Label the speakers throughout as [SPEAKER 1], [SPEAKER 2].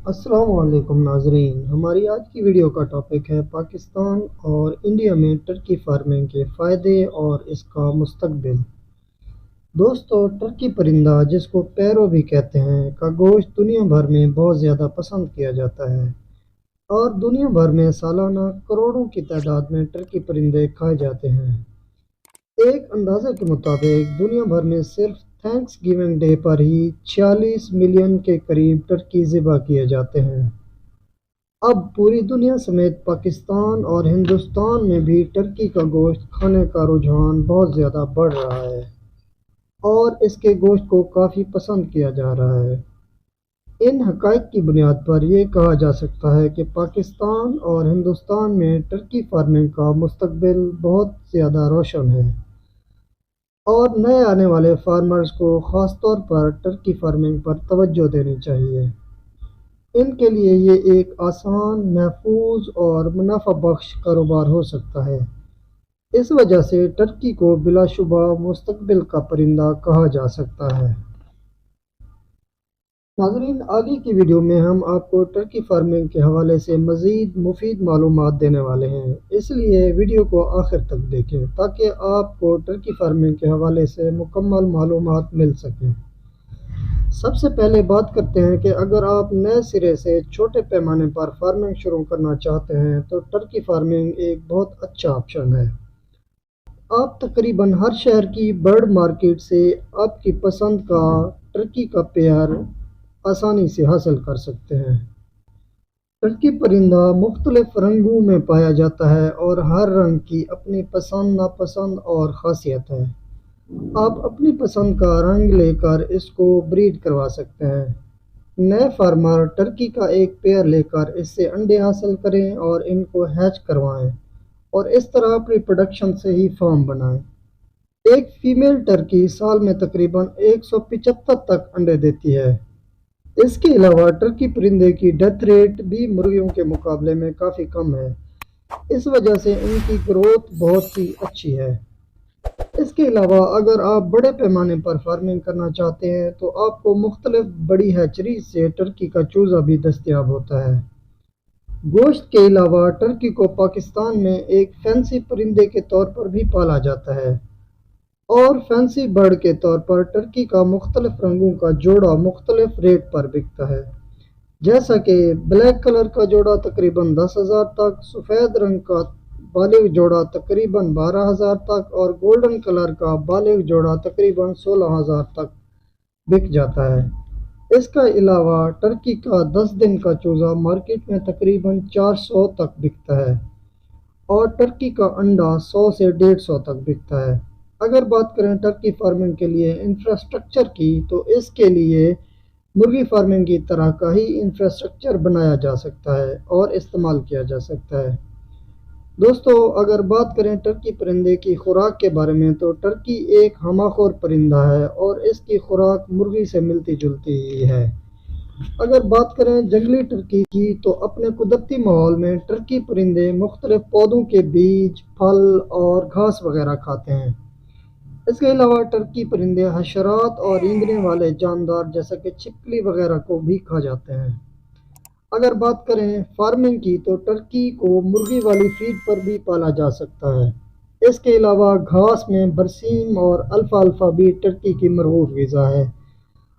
[SPEAKER 1] السلام علیکم ناظرین، ہماری آج کی ویڈیو کا ٹاپک ہے پاکستان اور انڈیا میں ٹرکی فارمنگ کے فائدے اور اس کا مستقبل۔ دوستو، ٹرکی پرندہ جس کو پیرو بھی کہتے ہیں کا گوشت دنیا بھر میں بہت زیادہ پسند کیا جاتا ہے اور دنیا بھر میں سالانہ کروڑوں کی تعداد میں ٹرکی پرندے کھائے جاتے ہیں۔ ایک اندازے کے مطابق دنیا بھر میں صرف تھینکس گیونگ ڈے پر ہی 46 ملین کے قریب ٹرکی ذبح کیے جاتے ہیں۔ اب پوری دنیا سمیت پاکستان اور ہندوستان میں بھی ٹرکی کا گوشت کھانے کا رجحان بہت زیادہ بڑھ رہا ہے اور اس کے گوشت کو کافی پسند کیا جا رہا ہے۔ ان حقائق کی بنیاد پر یہ کہا جا سکتا ہے کہ پاکستان اور ہندوستان میں ٹرکی فارمنگ کا مستقبل بہت زیادہ روشن ہے اور نئے آنے والے فارمرز کو خاص طور پر ٹرکی فارمنگ پر توجہ دینی چاہیے۔ ان کے لیے یہ ایک آسان، محفوظ اور منافع بخش کاروبار ہو سکتا ہے۔ اس وجہ سے ٹرکی کو بلا شبہ مستقبل کا پرندہ کہا جا سکتا ہے۔ ناظرین، آگے کی ویڈیو میں ہم آپ کو ٹرکی فارمنگ کے حوالے سے مزید مفید معلومات دینے والے ہیں، اس لیے ویڈیو کو آخر تک دیکھیں تاکہ آپ کو ٹرکی فارمنگ کے حوالے سے مکمل معلومات مل سکیں۔ سب سے پہلے بات کرتے ہیں کہ اگر آپ نئے سرے سے چھوٹے پیمانے پر فارمنگ شروع کرنا چاہتے ہیں تو ٹرکی فارمنگ ایک بہت اچھا آپشن ہے۔ آپ تقریباً ہر شہر کی برڈ مارکیٹ سے آپ کی پسند کا ٹرکی کا پیئر آسانی سے حاصل کر سکتے ہیں۔ ٹرکی پرندہ مختلف رنگوں میں پایا جاتا ہے اور ہر رنگ کی اپنی پسند، ناپسند اور خاصیت ہے۔ آپ اپنی پسند کا رنگ لے کر اس کو بریڈ کروا سکتے ہیں۔ نئے فارمر ٹرکی کا ایک پیئر لے کر اس سے انڈے حاصل کریں اور ان کو ہیچ کروائیں اور اس طرح اپنی پروڈکشن سے ہی فارم بنائیں۔ ایک فیمیل ٹرکی سال میں تقریباً 175 تک انڈے دیتی ہے۔ اس کے علاوہ ٹرکی پرندے کی ڈیتھ ریٹ بھی مرغیوں کے مقابلے میں کافی کم ہے، اس وجہ سے ان کی گروتھ بہت ہی اچھی ہے۔ اس کے علاوہ اگر آپ بڑے پیمانے پر فارمنگ کرنا چاہتے ہیں تو آپ کو مختلف بڑی ہیچریز سے ٹرکی کا چوزا بھی دستیاب ہوتا ہے۔ گوشت کے علاوہ ٹرکی کو پاکستان میں ایک فینسی پرندے کے طور پر بھی پالا جاتا ہے اور فینسی برڈ کے طور پر ٹرکی کا مختلف رنگوں کا جوڑا مختلف ریٹ پر بکتا ہے، جیسا کہ بلیک کلر کا جوڑا تقریباً 10,000 تک، سفید رنگ کا بالغ جوڑا تقریباً 12,000 تک اور گولڈن کلر کا بالغ جوڑا تقریباً 16,000 تک بک جاتا ہے۔ اس کا علاوہ ٹرکی کا 10 دن کا چوزا مارکیٹ میں تقریباً 400 تک بکتا ہے اور ٹرکی کا انڈا 100 سے 150 تک بکتا ہے۔ اگر بات کریں ٹرکی فارمنگ کے لیے انفراسٹرکچر کی تو اس کے لیے مرغی فارمنگ کی طرح کا ہی انفراسٹرکچر بنایا جا سکتا ہے اور استعمال کیا جا سکتا ہے۔ دوستو، اگر بات کریں ٹرکی پرندے کی خوراک کے بارے میں تو ٹرکی ایک ہمہ خور پرندہ ہے اور اس کی خوراک مرغی سے ملتی جلتی ہی ہے۔ اگر بات کریں جنگلی ٹرکی کی تو اپنے قدرتی ماحول میں ٹرکی پرندے مختلف پودوں کے بیج، پھل اور گھاس وغیرہ کھاتے ہیں۔ اس کے علاوہ ٹرکی پرندے حشرات اور رینگنے والے جاندار جیسا کہ چھپکلی وغیرہ کو بھی کھا جاتے ہیں۔ اگر بات کریں فارمنگ کی تو ٹرکی کو مرغی والی فیڈ پر بھی پالا جا سکتا ہے۔ اس کے علاوہ گھاس میں برسیم اور الفالفا بھی ٹرکی کی مرغوب غذا ہے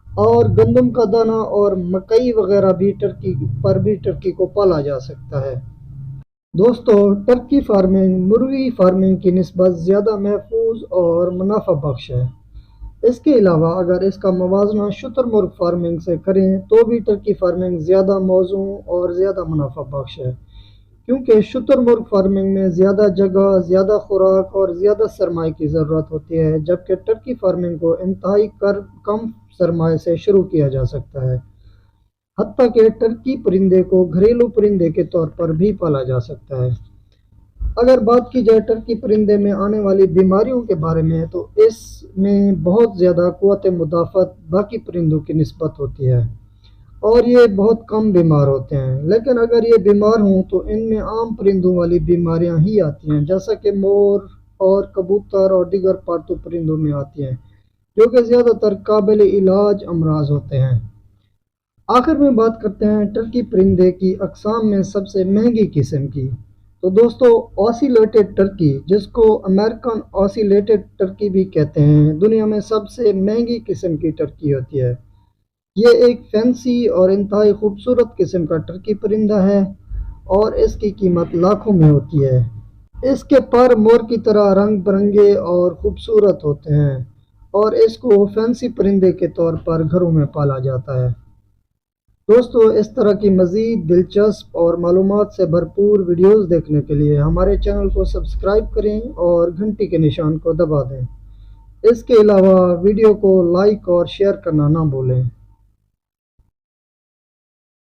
[SPEAKER 1] اور گندم کا دانہ اور مکئی وغیرہ بھی ٹرکی کو پالا جا سکتا ہے۔ دوستو، ٹرکی فارمنگ مرغی فارمنگ کی نسبت زیادہ محفوظ اور منافع بخش ہے۔ اس کے علاوہ اگر اس کا موازنہ شتر مرغ فارمنگ سے کریں تو بھی ٹرکی فارمنگ زیادہ موزوں اور زیادہ منافع بخش ہے، کیونکہ شتر مرغ فارمنگ میں زیادہ جگہ، زیادہ خوراک اور زیادہ سرمائے کی ضرورت ہوتی ہے، جبکہ ٹرکی فارمنگ کو انتہائی کم سرمائے سے شروع کیا جا سکتا ہے۔ حتیٰ کہ ٹرکی پرندے کو گھریلو پرندے کے طور پر بھی پالا جا سکتا ہے۔ اگر بات کی جائے ٹرکی پرندے میں آنے والی بیماریوں کے بارے میں تو اس میں بہت زیادہ قوت مدافعت باقی پرندوں کی نسبت ہوتی ہے اور یہ بہت کم بیمار ہوتے ہیں، لیکن اگر یہ بیمار ہوں تو ان میں عام پرندوں والی بیماریاں ہی آتی ہیں، جیسا کہ مور اور کبوتر اور دیگر پالتو پرندوں میں آتی ہیں، جو کہ زیادہ تر قابل علاج امراض ہوتے ہیں۔ آخر میں بات کرتے ہیں ٹرکی پرندے کی اقسام میں سب سے مہنگی قسم کی۔ تو دوستو، اوسیلیٹڈ ٹرکی، جس کو امریکن اوسیلیٹڈ ٹرکی بھی کہتے ہیں، دنیا میں سب سے مہنگی قسم کی ٹرکی ہوتی ہے۔ یہ ایک فینسی اور انتہائی خوبصورت قسم کا ٹرکی پرندہ ہے اور اس کی قیمت لاکھوں میں ہوتی ہے۔ اس کے پر مور کی طرح رنگ برنگے اور خوبصورت ہوتے ہیں اور اس کو فینسی پرندے کے طور پر گھروں میں پالا جاتا ہے۔ دوستو، اس طرح کی مزید دلچسپ اور معلومات سے بھرپور ویڈیوز دیکھنے کے لیے ہمارے چینل کو سبسکرائب کریں اور گھنٹی کے نشان کو دبا دیں۔ اس کے علاوہ ویڈیو کو لائک اور شیئر کرنا نہ بھولیں۔